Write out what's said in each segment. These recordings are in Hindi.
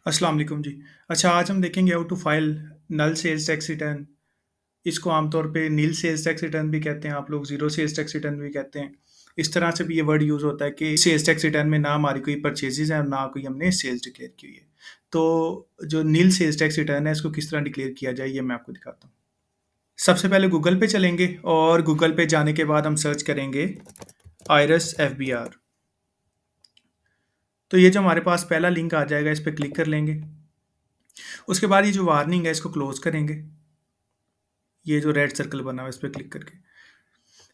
अस्सलाम वालेकुम जी। अच्छा, आज हम देखेंगे how to file null sales tax return. इसको आमतौर पे नील सेल्स टैक्स रिटर्न भी कहते हैं, आप लोग ज़ीरो सेल्स टैक्स रिटर्न भी कहते हैं। इस तरह से भी ये वर्ड यूज़ होता है कि सेल्स टैक्स रिटर्न में ना हमारी कोई परचेज़ेज़ हैं और ना कोई हमने सेल्स डिक्लेयर की हुई है। तो जो नील सेल्स टैक्स रिटर्न है, इसको किस तरह डिक्लेयर किया जाए, ये मैं आपको दिखाता हूँ। सबसे पहले गूगल पे चलेंगे और गूगल पे जाने के बाद हम सर्च करेंगे आयरस एफबीआर। तो ये जो हमारे पास पहला लिंक आ जाएगा, इस पे क्लिक कर लेंगे। उसके बाद ये जो वार्निंग है, इसको क्लोज़ करेंगे। ये जो रेड सर्कल बना हुआ है, इस पे क्लिक करके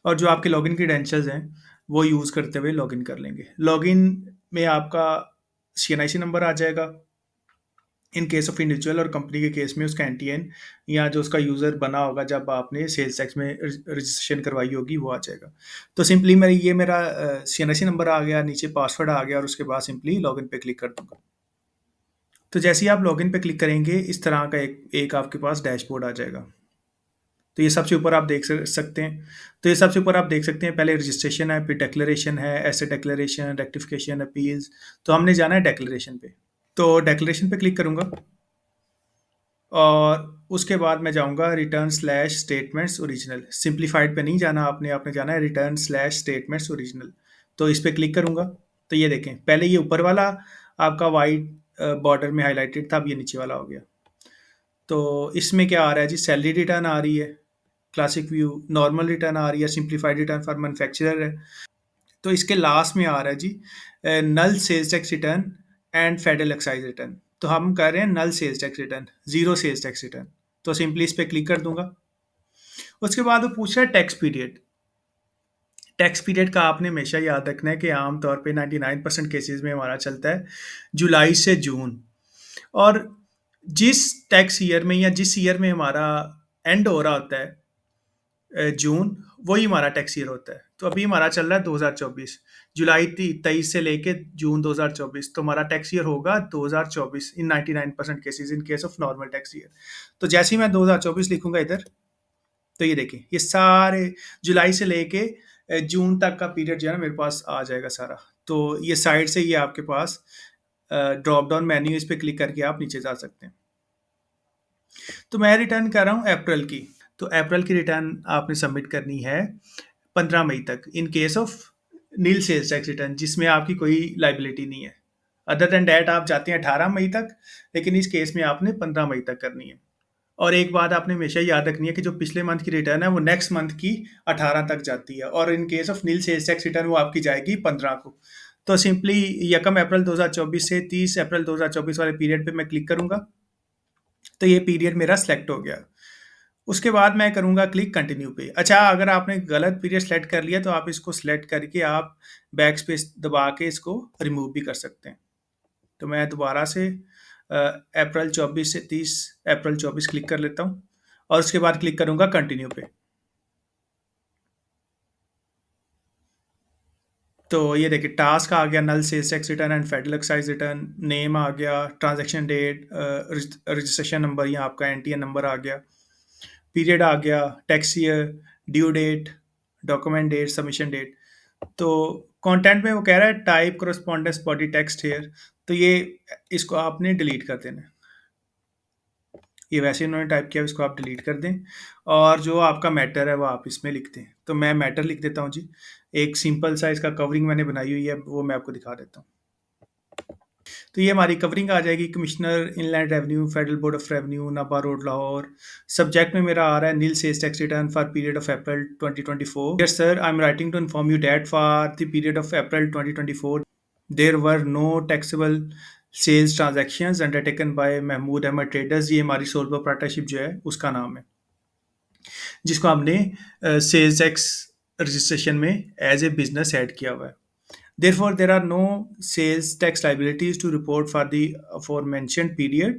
और जो आपके लॉगिन क्रेडेंशियल्स हैं, वो यूज़ करते हुए लॉगिन कर लेंगे। लॉगिन में आपका सीएनआईसी नंबर आ जाएगा। इन केस ऑफ इंडिविजुअल और कंपनी के केस में उसका एनटीएन या जो उसका यूज़र बना होगा जब आपने सेल्स टैक्स में रजिस्ट्रेशन करवाई होगी, वो आ जाएगा। तो सिंपली मेरा सीएनआईसी नंबर आ गया, नीचे पासवर्ड आ गया और उसके बाद सिंपली लॉगिन पे क्लिक कर दूँगा। तो जैसे ही आप लॉगिन पे क्लिक करेंगे, इस तरह का एक आपके पास डैशबोर्ड आ जाएगा। तो ये सबसे ऊपर आप देख सकते हैं। तो ये सबसे ऊपर आप देख सकते हैं, पहले रजिस्ट्रेशन है, फिर डिक्लेरेशन है, एसेट डिक्लेरेशन, रेक्टिफिकेशन, अपील्स। तो हमने जाना है डिक्लेरेशन पे। तो डिक्लेरेशन पे क्लिक करूँगा और उसके बाद मैं जाऊँगा return slash statements original. Simplified पे नहीं जाना आपने, आपने जाना है रिटर्न स्लैश स्टेटमेंट्स ओरिजिनल। तो इस पे क्लिक करूँगा। तो ये देखें, पहले ये ऊपर वाला आपका वाइट बॉर्डर में हाइलाइटेड था, अब ये नीचे वाला हो गया। तो इसमें क्या आ रहा है जी, सैलरी रिटर्न आ रही है, क्लासिक व्यू, नॉर्मल रिटर्न आ रही है, सिंप्लीफाइड रिटर्न फॉर मैन्युफैक्चरर है। तो इसके लास्ट में आ रहा है जी null sales tax return and federal excise return. तो हम कर रहे हैं null sales tax return, zero sales tax return. तो सिंपली इस पर क्लिक कर दूंगा। उसके बाद वो पूछ रहा है टैक्स पीरियड। टैक्स पीरियड का आपने हमेशा याद रखना है कि आमतौर पे 99% केसेस में हमारा चलता है जुलाई से जून। और जिस टैक्स ईयर में या जिस ईयर में हमारा एंड हो रहा होता है जून, वही हमारा टैक्स ईयर होता है। तो अभी हमारा चल रहा है 2024, जुलाई 23 से लेके जून 2024। तो हमारा टैक्स ईयर होगा 2024 इन 99% cases in case of normal tax year. तो जैसे ही मैं 2024 लिखूंगा इधर, तो ये देखिए, ये सारे जुलाई से लेके जून तक का पीरियड जो है ना, मेरे पास आ जाएगा सारा। तो ये साइड से ये आपके पास ड्रॉप डाउन मेन्यू, इस पे क्लिक करके आप नीचे जा सकते हैं। तो मैं रिटर्न कर रहा हूँ अप्रैल की। तो अप्रैल की रिटर्न आपने सबमिट करनी है 15 मई तक in case of nil sales tax return, जिसमें आपकी कोई लाइबिलिटी नहीं है। अदर देन डैट आप जाते हैं 18 मई तक, लेकिन इस केस में आपने 15 मई तक करनी है। और एक बात आपने हमेशा याद रखनी है कि जो पिछले मंथ की रिटर्न है, वो नेक्स्ट मंथ की 18 तक जाती है और in case of nil sales tax return वो आपकी जाएगी 15 को। तो सिंपली 1 अप्रैल 2024 से 30 अप्रैल 2024 वाले पीरियड पे मैं क्लिक करूंगा। तो ये पीरियड मेरा सेलेक्ट हो गया। उसके बाद मैं करूँगा क्लिक कंटिन्यू पे। अच्छा, अगर आपने गलत पीरियड सेलेक्ट कर लिया, तो आप इसको सेलेक्ट करके आप बैक स्पेस दबा के इसको रिमूव भी कर सकते हैं। तो मैं दोबारा से अप्रैल 24 से 30 अप्रैल 24 क्लिक कर लेता हूँ और उसके बाद क्लिक करूँगा कंटिन्यू पे। तो ये देखिए, टास्क आ गया, null sales tax return and federal excise return, name आ गया, ट्रांजैक्शन डेट, रजिस्ट्रेशन नंबर या आपका एनटीएन नंबर आ गया, पीरियड आ गया, tax year, due date, document date, submission date. तो कंटेंट में वो कह रहा है type correspondence body text here. तो ये इसको आपने डिलीट कर देना है। ये वैसे इन्होंने टाइप किया, इसको आप डिलीट कर दें और जो आपका मैटर है वो आप इसमें लिख दें। तो मैं मैटर लिख देता हूँ जी। एक सिंपल सा इसका कवरिंग मैंने बनाई हुई है, वो मैं आपको दिखा देता हूँ। तो ये हमारी कवरिंग आ जाएगी, commissioner inland revenue, federal board of revenue, Nabha road, Lahore. Subject में मेरा आ रहा है nil sales tax return for period of April 2024। Yes sir, I am writing to inform you that for the period of April 2024 there were no taxable sales transactions undertaken by Mahmood Ahmad traders. ये हमारी सोल प्रोप्राइटरशिप जो है उसका नाम है, जिसको हमने सेल्स टैक्स रजिस्ट्रेशन में एज ए बिजनेस ऐड किया हुआ है। Therefore, there are no sales tax liabilities to report for the aforementioned period.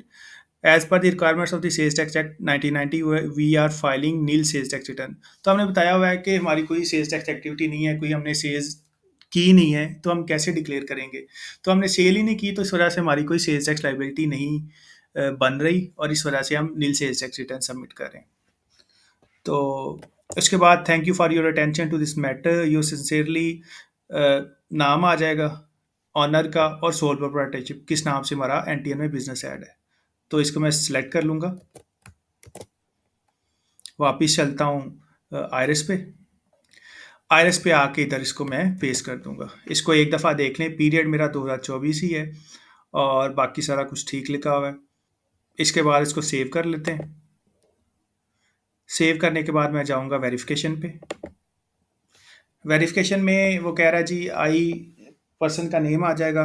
As per the requirements of the Sales Tax Act 1990, we are filing nil sales tax return. तो हमने बताया हुआ है कि हमारी कोई सेल्स टैक्स एक्टिविटी नहीं है, कोई हमने सेल्स की नहीं है, तो हम कैसे डिक्लेयर करेंगे। तो हमने सेल ही नहीं की, तो इस वजह से हमारी कोई सेल्स टैक्स लाइबिलिटी नहीं बन रही और इस वजह से हम nil sales tax return submit कर रहे हैं। तो उसके बाद thank you for your attention to this matter, you sincerely नाम आ जाएगा ऑनर का और सोल प्रोप्राइटरशिप किस नाम से हमारा एनटीएन में बिजनेस ऐड है। तो इसको मैं सिलेक्ट कर लूँगा। वापिस चलता हूँ आयरिस पे। आईआरएस पे आके इधर इसको मैं पेस्ट कर दूंगा। इसको एक दफ़ा देख लें, पीरियड मेरा 2024 ही है और बाकी सारा कुछ ठीक लिखा हुआ है। इसके बाद इसको सेव कर लेते हैं। सेव करने के बाद मैं जाऊंगा वेरिफिकेशन पे। वेरिफिकेशन में वो कह रहा है जी आई पर्सन का नेम आ जाएगा।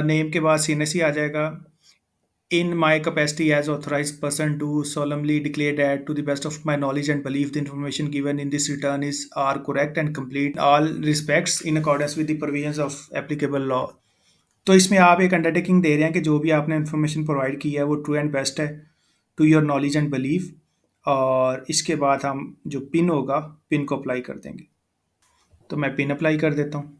नेम के बाद सीएनएससी आ जाएगा। In my capacity as authorized person do solemnly declare that to the best of my knowledge and belief the information given in this return is are correct and complete in all respects in accordance with the provisions of applicable law। तो इसमें आप एक अंडरटेकिंग दे रहे हैं कि जो भी आपने इन्फॉर्मेशन प्रोवाइड की है वो ट्रू एंड बेस्ट है to your knowledge and belief. और इसके बाद हम जो पिन होगा पिन को अप्लाई कर देंगे। तो मैं पिन अप्लाई कर देता हूँ।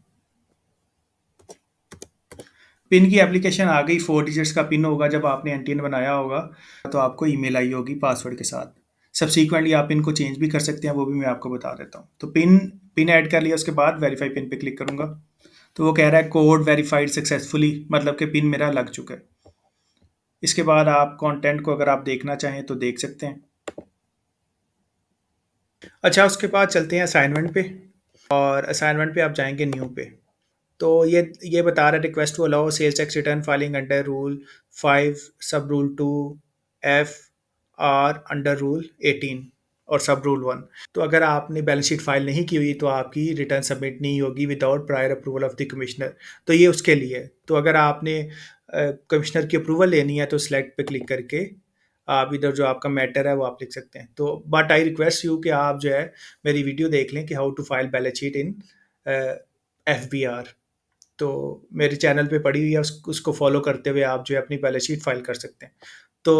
पिन की एप्लीकेशन आ गई। 4 डिजिट्स का पिन होगा। जब आपने एनटीएन बनाया होगा तो आपको ईमेल आई होगी पासवर्ड के साथ। सब्सीक्वेंटली आप पिन को चेंज भी कर सकते हैं, वो भी मैं आपको बता देता हूँ। तो पिन पिन ऐड कर लिया, उसके बाद वेरीफाई पिन पे क्लिक करूंगा। तो वो कह रहा है कोड वेरीफाइड सक्सेसफुली, मतलब कि पिन मेरा लग चुका है। इसके बाद आप कंटेंट को अगर आप देखना चाहें तो देख सकते हैं। अच्छा, उसके बाद चलते हैं असाइनमेंट पे। और असाइनमेंट पे आप जाएंगे न्यू पे। तो ये बता रहा है request to allow sales tax return filing under rule 5 sub rule 2 F R under rule 18 और सब रूल 1। तो अगर आपने बैलेंस शीट फाइल नहीं की हुई तो आपकी रिटर्न सबमिट नहीं होगी without prior approval of the commissioner. तो ये उसके लिए है। तो अगर आपने कमिश्नर की अप्रूवल लेनी है तो सिलेक्ट पे क्लिक करके आप इधर जो आपका मैटर है वो आप लिख सकते हैं। तो बट आई रिक्वेस्ट यू कि आप जो है मेरी वीडियो देख लें कि how to file balance sheet in F. तो मेरे चैनल पे पड़ी हुई है, उसको फॉलो करते हुए आप जो है अपनी बैलेंस शीट फाइल कर सकते हैं। तो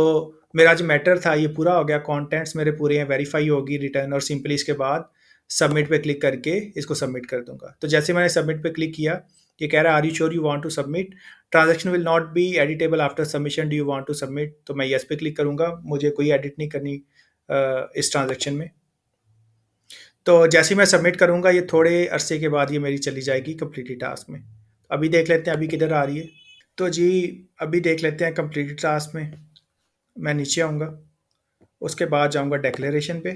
मेरा जो मैटर था ये पूरा हो गया। कंटेंट्स मेरे पूरे हैं, वेरीफाई होगी रिटर्न, और सिंपली इसके बाद सबमिट पे क्लिक करके इसको सबमिट कर दूंगा। तो जैसे मैंने सबमिट पे क्लिक किया, ये कह रहा है are you sure you want to submit, transaction will not be editable after submission, do you want to submit. तो मैं यस पे क्लिक करूंगा, मुझे कोई एडिट नहीं करनी इस ट्रांजेक्शन में। तो जैसे ही मैं सबमिट करूंगा ये थोड़े अरसे के बाद ये मेरी चली जाएगी कंप्लीटली टास्क में। अभी देख लेते हैं अभी किधर आ रही है। तो जी अभी देख लेते हैं कंप्लीट टास्क में। मैं नीचे आऊँगा, उसके बाद जाऊँगा डिक्लेरेशन पे,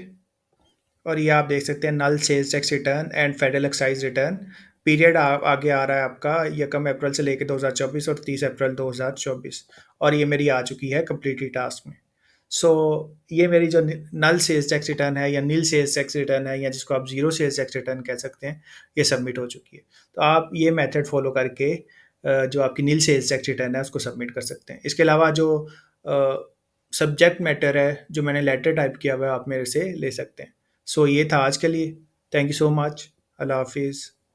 और ये आप देख सकते हैं null sales tax return and federal excise return. Period आगे आ रहा है आपका 1 अप्रैल से लेकर 2024 और 30 अप्रैल 2024, और ये मेरी आ चुकी है कंप्लीटली टास्क में। सो ये मेरी जो नल सेल्स टैक्स रिटर्न है या नील सेल्स टैक्स रिटर्न है, या जिसको आप जीरो सेल्स टैक्स रिटर्न कह सकते हैं, ये सबमिट हो चुकी है। तो आप ये मेथड फॉलो करके जो आपकी नील सेल्स टैक्स रिटर्न है उसको सबमिट कर सकते हैं। इसके अलावा जो सब्जेक्ट मैटर है जो मैंने लेटर टाइप किया हुआ है आप मेरे से ले सकते हैं। सो ये था आज के लिए। Thank you so much. अल्लाह हाफिज़।